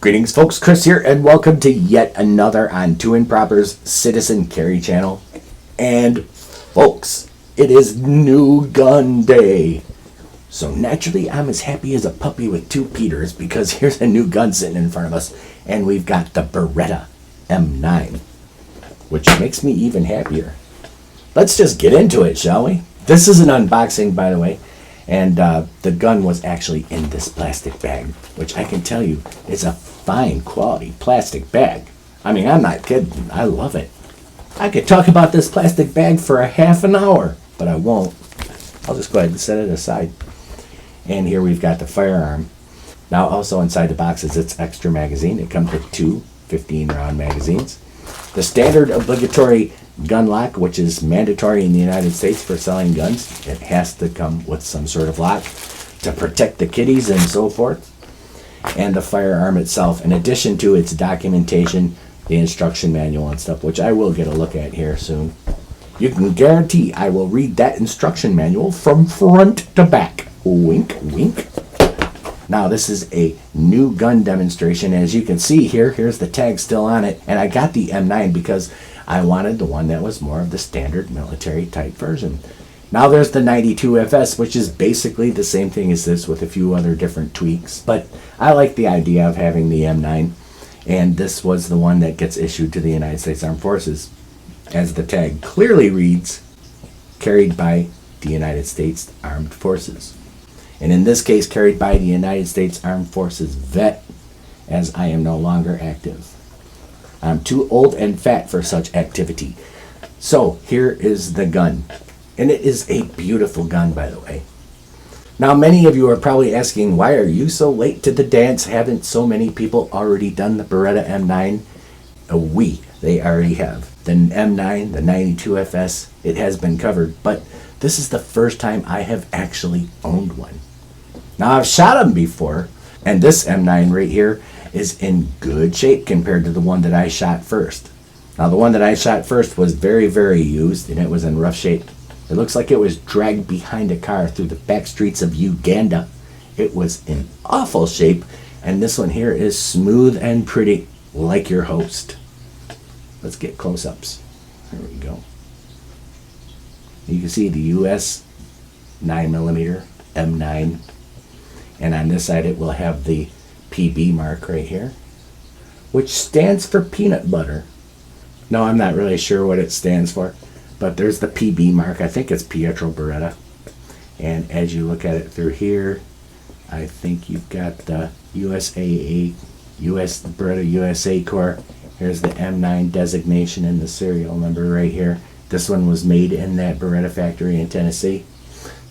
Greetings folks, Chris here, and welcome to yet another on Two Improper's Citizen Carry channel. And folks, it is new gun day. So naturally I'm as happy as a puppy with two Peters because here's a new gun sitting in front of us, and we've got the Beretta M9, which makes me even happier. Let's just get into it, shall we? This is an unboxing, by the way. And the gun was actually in this plastic bag, which I can tell you is a fine quality plastic bag. I mean, I'm not kidding. I love it. I could talk about this plastic bag for a half an hour, but I won't. I'll just go ahead and set it aside. And here we've got the firearm. Now also inside the box is its extra magazine. It comes with two 15-round magazines. The standard obligatory gun lock, which is mandatory in the United States for selling guns. It has to come with some sort of lock to protect the kiddies and so forth. And the firearm itself, in addition to its documentation, the instruction manual and stuff, which I will get a look at here soon. You can guarantee I will read that instruction manual from front to back. Wink, wink. Now this is a new gun demonstration. As you can see here, here's the tag still on it. And I got the M9 because I wanted the one that was more of the standard military type version. Now there's the 92FS, which is basically the same thing as this with a few other different tweaks. But I like the idea of having the M9. And this was the one that gets issued to the United States Armed Forces. As the tag clearly reads, carried by the United States Armed Forces. And in this case, carried by the United States Armed Forces vet, as I am no longer active. I'm too old and fat for such activity. So here is the gun. And it is a beautiful gun, by the way. Now many of you are probably asking, why are you so late to the dance? Haven't so many people already done the Beretta M9? They already have. The M9, the 92FS, it has been covered. But this is the first time I have actually owned one. Now I've shot them before, and this M9 right here is in good shape compared to the one that I shot first. Now the one that I shot first was very, very used, and it was in rough shape. It looks like it was dragged behind a car through the back streets of Uganda. It was in awful shape, and this one here is smooth and pretty, like your host. Let's get close-ups. There we go. You can see the US 9mm M9. And on this side it will have the PB mark right here, which stands for peanut butter. No, I'm not really sure what it stands for, but there's the PB mark. I think it's Pietro Beretta. And as you look at it through here, I think you've got the USAA, US Beretta USA Corps. Here's the M9 designation and the serial number right here. This one was made in that Beretta factory in Tennessee.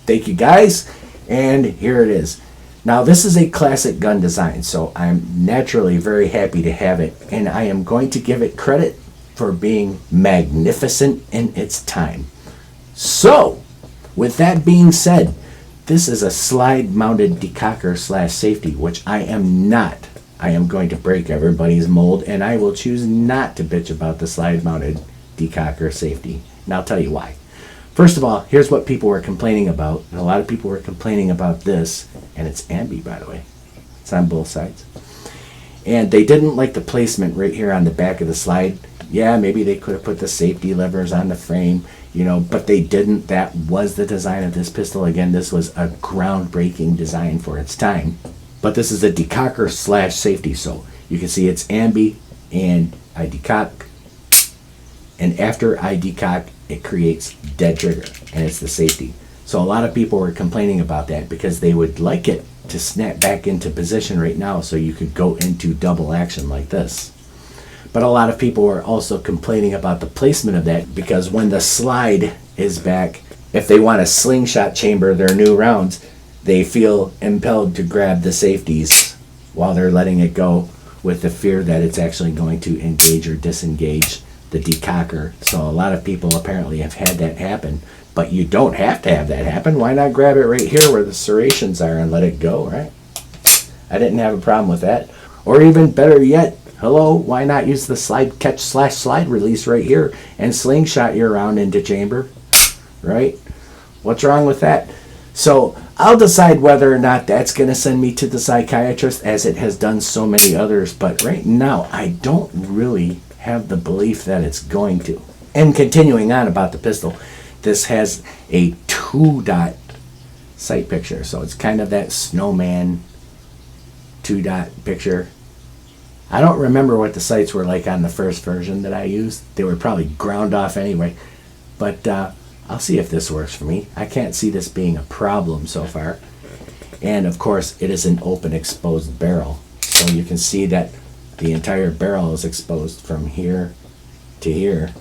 Thank you guys, and here it is. Now this is a classic gun design, so I'm naturally very happy to have it, and I am going to give it credit for being magnificent in its time. So, with that being said, this is a slide-mounted decocker / safety, which I am not. I am going to break everybody's mold, and I will choose not to bitch about the slide-mounted decocker safety. And I'll tell you why. First of all, here's what people were complaining about. And a lot of people were complaining about this, and it's ambi, by the way. It's on both sides. And they didn't like the placement right here on the back of the slide. Yeah, maybe they could have put the safety levers on the frame, but they didn't. That was the design of this pistol. Again, this was a groundbreaking design for its time. But this is a decocker / safety, so you can see it's ambi, and I decock. And after I decock, it creates dead trigger, and it's the safety. So a lot of people were complaining about that because they would like it to snap back into position right now so you could go into double action like this. But a lot of people were also complaining about the placement of that because when the slide is back, if they want to slingshot chamber their new rounds, they feel impelled to grab the safeties while they're letting it go with the fear that it's actually going to engage or disengage the decocker. So a lot of people apparently have had that happen, but you don't have to have that happen. Why not grab it right here where the serrations are and let it go, right? I didn't have a problem with that. Or even better yet, hello, why not use the slide catch / slide release right here and slingshot your round into chamber, right? What's wrong with that? So I'll decide whether or not that's going to send me to the psychiatrist, as it has done so many others. But right now, I don't really have the belief that it's going to. And continuing on about the pistol, this has a 2-dot sight picture. So it's kind of that snowman 2-dot picture. I don't remember what the sights were like on the first version that I used. They were probably ground off anyway. But I'll see if this works for me. I can't see this being a problem so far. And of course, it is an open exposed barrel. So you can see that the entire barrel is exposed from here to here.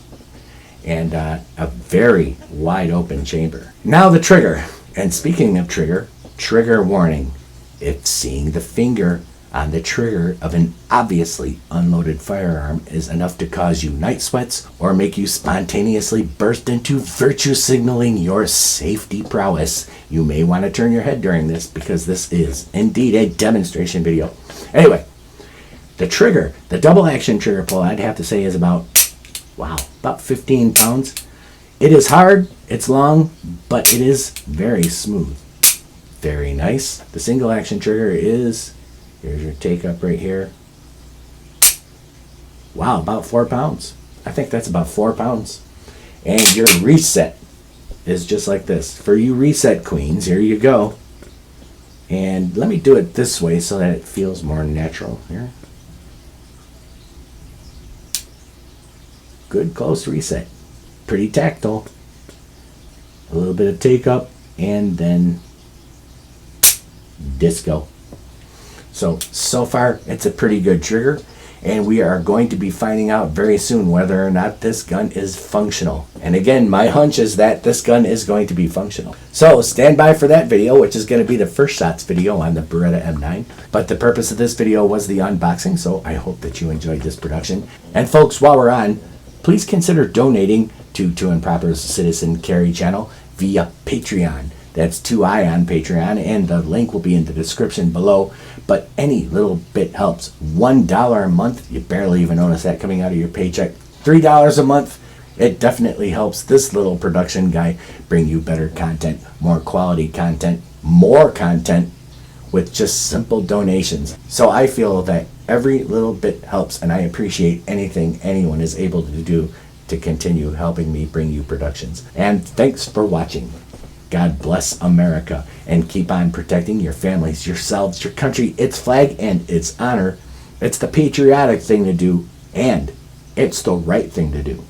And a very wide open chamber. Now the trigger. And speaking of trigger, trigger warning. If seeing the finger on the trigger of an obviously unloaded firearm is enough to cause you night sweats or make you spontaneously burst into virtue signaling your safety prowess, you may want to turn your head during this, because this is indeed a demonstration video. Anyway, the trigger, the double action trigger pull, I'd have to say is about 15 pounds. It is hard, it's long, but it is very smooth. Very nice. The single action trigger is, here's your take up right here. Wow, about 4 pounds. I think that's about 4 pounds. And your reset is just like this. For you reset queens, here you go. And let me do it this way so that it feels more natural here. Good close reset. Pretty tactile. A little bit of take up and then disco. So far it's a pretty good trigger, and we are going to be finding out very soon whether or not this gun is functional. And again, my hunch is that this gun is going to be functional. So stand by for that video, which is going to be the first shots video on the Beretta M9. But the purpose of this video was the unboxing, so I hope that you enjoyed this production. And folks, while we're on, please consider donating to Two and Proper's Citizen Carry channel via Patreon. That's 2i on Patreon, and the link will be in the description below. But any little bit helps. $1 a month, you barely even notice that coming out of your paycheck. $3 a month, it definitely helps this little production guy bring you better content, more quality content, more content with just simple donations. So I feel that every little bit helps, and I appreciate anything anyone is able to do to continue helping me bring you productions. And thanks for watching. God bless America, and keep on protecting your families, yourselves, your country, its flag, and its honor. It's the patriotic thing to do, and it's the right thing to do.